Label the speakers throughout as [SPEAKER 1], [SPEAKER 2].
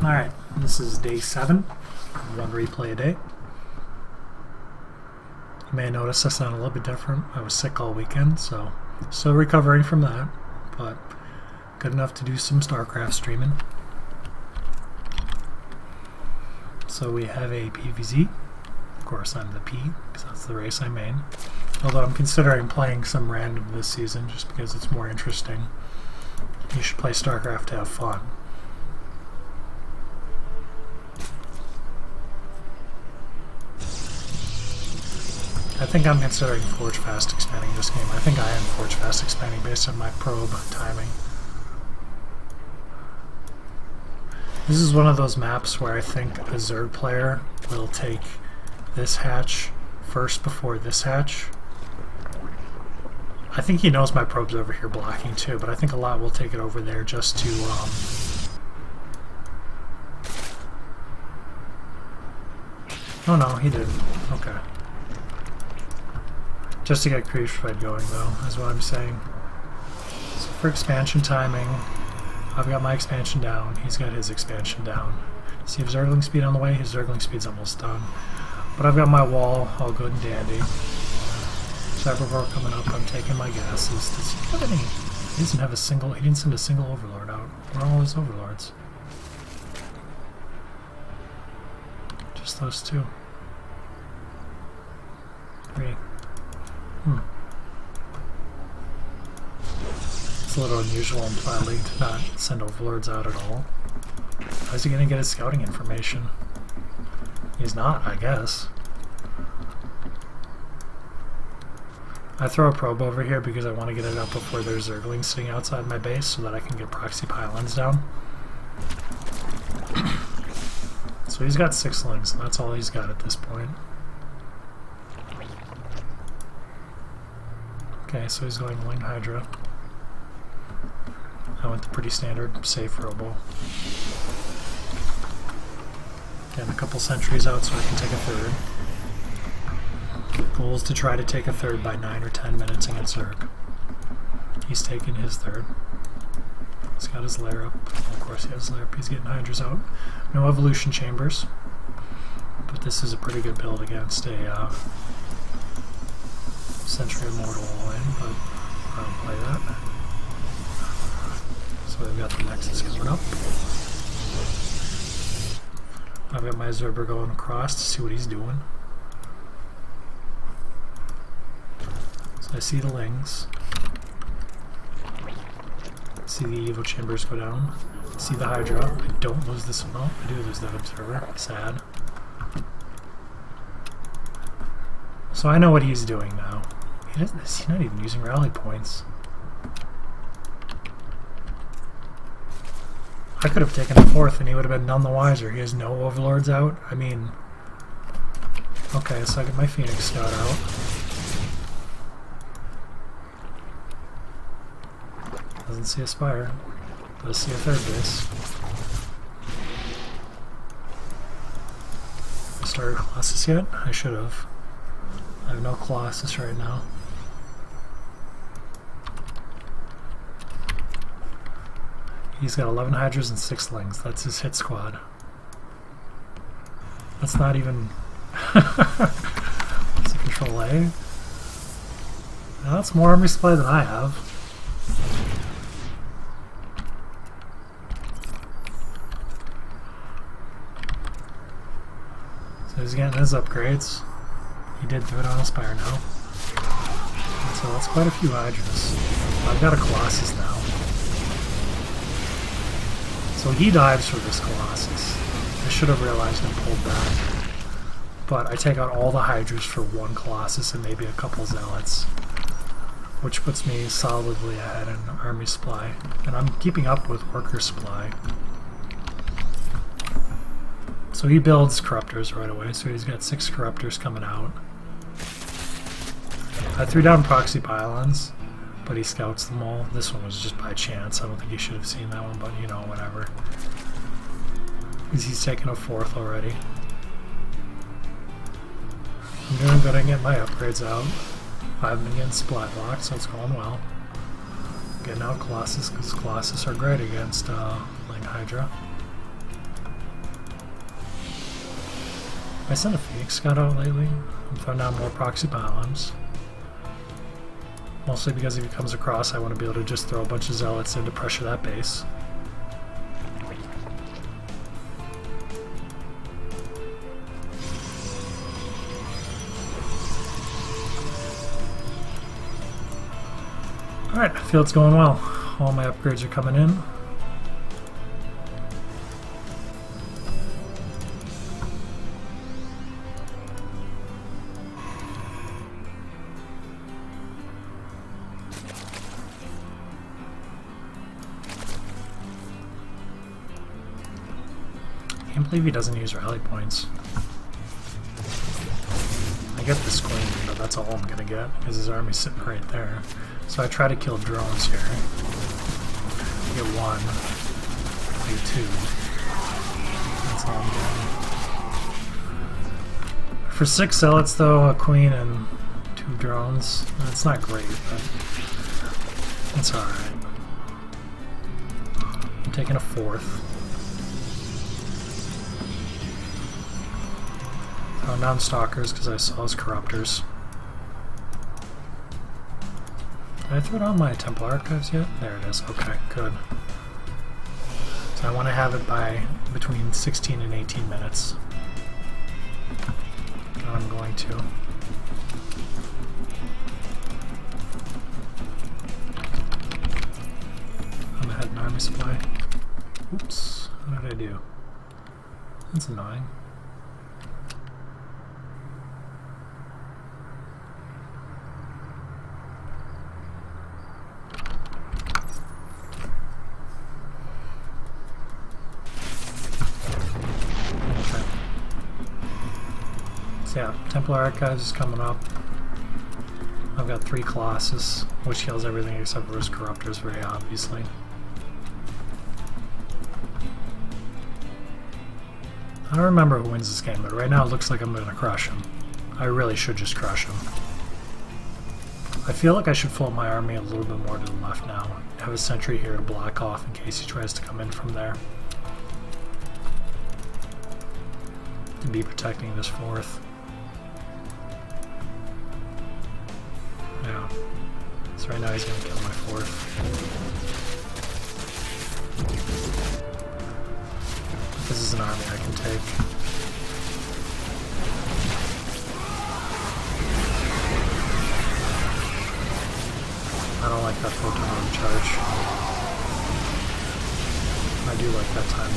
[SPEAKER 1] Alright, this is day 7, one replay a day. You may notice I sound a little bit different. I was sick all weekend, so still recovering from that, but good enough to do some StarCraft streaming. So we have a PVZ. Of course I'm the P, because that's the race I main. Although I'm considering playing some random this season, just because it's more interesting. You should play StarCraft to have fun. I think I'm considering Forge Fast expanding this game. I think I am Forge Fast expanding based on my probe timing. This is one of those maps where I think a Zerg player will take this hatch first before this hatch. I think he knows my probe's over here blocking too, but I think a lot will take it over there just to oh no, he didn't. Okay. Just to get creep spread going, though, is what I'm saying. So for expansion timing, I've got my expansion down. He's got his expansion down. See if Zergling speed on the way? His Zergling speed's almost done. But I've got my wall all good and dandy. Cyberport coming up. I'm taking my gases. Does he have any? He doesn't have a single. He didn't send a single Overlord out. Where are all his Overlords? Just those two. 3. It's a little unusual in Plat League to not send Overlords out at all. How's he gonna get his scouting information? He's not, I guess. I throw a probe over here because I want to get it up before there's Zerglings sitting outside my base so that I can get proxy pylons down. So he's got 6 lings, and that's all he's got at this point. Okay, so he's going Ling Hydra. I went the pretty standard, safe Robo. Getting a couple sentries out so I can take a third. Goal is to try to take a third by 9 or 10 minutes against Zerg. He's taking his third. He's got his lair up. Of course he has his lair up. He's getting Hydras out. No evolution chambers. But this is a pretty good build against a Century Immortal all-in, but I don't play that. So we've got the Nexus coming up. I've got my Zerber going across to see what he's doing. So I see the Lings. See the Evo Chambers go down. See the Hydra. I don't lose this one. I do lose that Observer. Sad. So I know what he's doing now. He's not even using rally points. I could have taken a 4th and he would have been none the wiser. He has no Overlords out. I mean... Okay, so I get my Phoenix Scout out. Doesn't see a Spire. Does see a 3rd base. I started Colossus yet? I should have. I have no Colossus right now. He's got 11 Hydras and 6 Lings. That's his hit squad. That's not even... Is it Control A? Now that's more army supply than I have. So he's getting his upgrades. He did do it on a Spire now. And so that's quite a few Hydras. I've got a Colossus now. So he dives for this Colossus. I should have realized and pulled back. But I take out all the Hydras for 1 Colossus and maybe a couple Zealots. Which puts me solidly ahead in army supply. And I'm keeping up with worker supply. So he builds Corruptors right away. So he's got 6 Corruptors coming out. I threw down proxy pylons, but he scouts them all. This one was just by chance. I don't think he should have seen that one, but you know, whatever. He's taking a 4th already. I'm doing good at getting my upgrades out. I've been getting supply blocked, so it's going well. Getting out Colossus, because Colossus are great against Ling Hydra. I sent a Phoenix Scout out lately and found out more proxy pylons. Mostly because if he comes across, I want to be able to just throw a bunch of zealots in to pressure that base. Alright, I feel it's going well. All my upgrades are coming in. I can't believe he doesn't use rally points. I get this queen, but that's all I'm gonna get because his army's sitting right there. So I try to kill drones here. I get one, I get two. That's all I'm getting. For 6 zealots though, a queen and 2 drones, it's not great, but it's alright. I'm taking a 4th. Throwing down stalkers because I saw his corruptors. Did I throw down my Templar Archives yet? There it is. Okay, good. So I want to have it by between 16 and 18 minutes. And I'm going to. I'm ahead in army supply. Oops. What did I do? That's annoying. Yeah, Templar Archives is coming up. I've got 3 Colossus, which kills everything except for his Corruptors, very obviously. I don't remember who wins this game, but right now it looks like I'm going to crush him. I really should just crush him. I feel like I should float my army a little bit more to the left now. Have a sentry here to block off in case he tries to come in from there. To be protecting this 4th. Yeah. So right now he's going to kill my 4th. This is an army I can take. I don't like that photon arm charge. I do like that time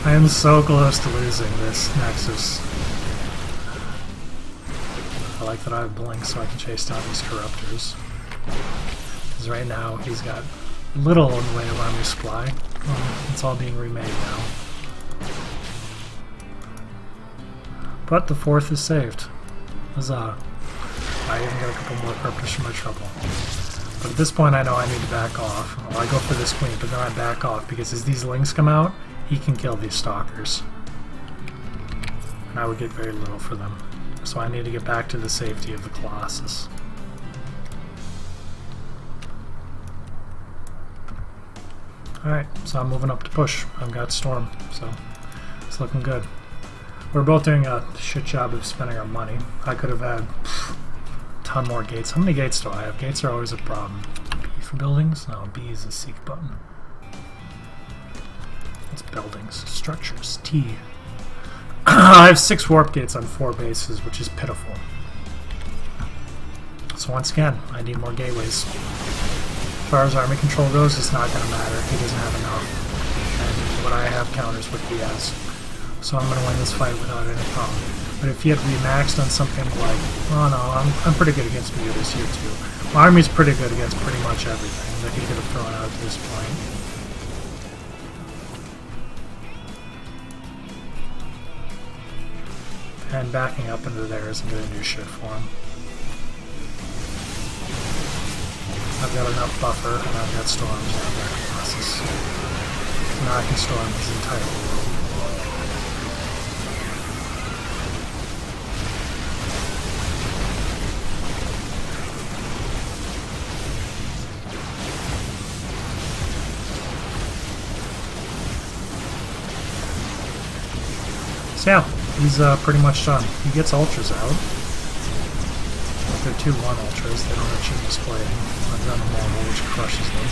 [SPEAKER 1] though. I am so close to losing this Nexus. I like that I have Blink so I can chase down these Corruptors. Because right now he's got little in the way of army supply. It's all being remade now. But the 4th is saved. Huzzah. I even got a couple more Corruptors for my trouble. But at this point I know I need to back off. Well, I go for this queen, but then I back off because as these Lings come out, he can kill these Stalkers. And I would get very little for them. So I need to get back to the safety of the Colossus. Alright, so I'm moving up to push. I've got Storm, so it's looking good. We're both doing a shit job of spending our money. I could have had a ton more gates. How many gates do I have? Gates are always a problem. B for buildings? No, B is a seek button. It's buildings. Structures. T. I have 6 warp gates on 4 bases, which is pitiful. So once again, I need more gateways. As far as army control goes, it's not going to matter. He doesn't have enough. And what I have counters what he has. So I'm going to win this fight without any problem. But if he had remaxed on something like, oh no, I'm pretty good against Bermudas here too. My army's pretty good against pretty much everything that he could have thrown out at this point. And backing up into there isn't going to do shit for him. I've got enough buffer, and I've got storms and I've got Colossus. Now I can storm his entire world. So yeah, he's pretty much done. He gets ultras out. They're 2-1 ultras. They don't actually display them. I've done a normal, which crushes them.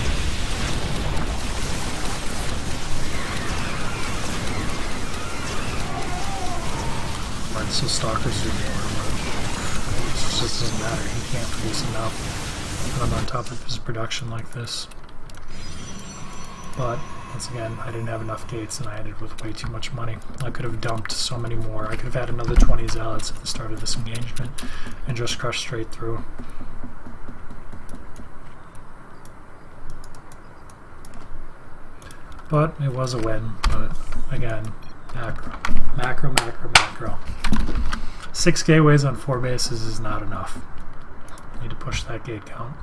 [SPEAKER 1] Right, so Stalkers do more, but it just doesn't matter. He can't produce enough when I'm on top of his production like this. But once again, I didn't have enough gates and I ended with way too much money. I could have dumped so many more. I could have had another 20 zealots at the start of this engagement and just crushed straight through. But it was a win. But again, macro. 6 gateways on 4 bases is not enough. Need to push that gate count.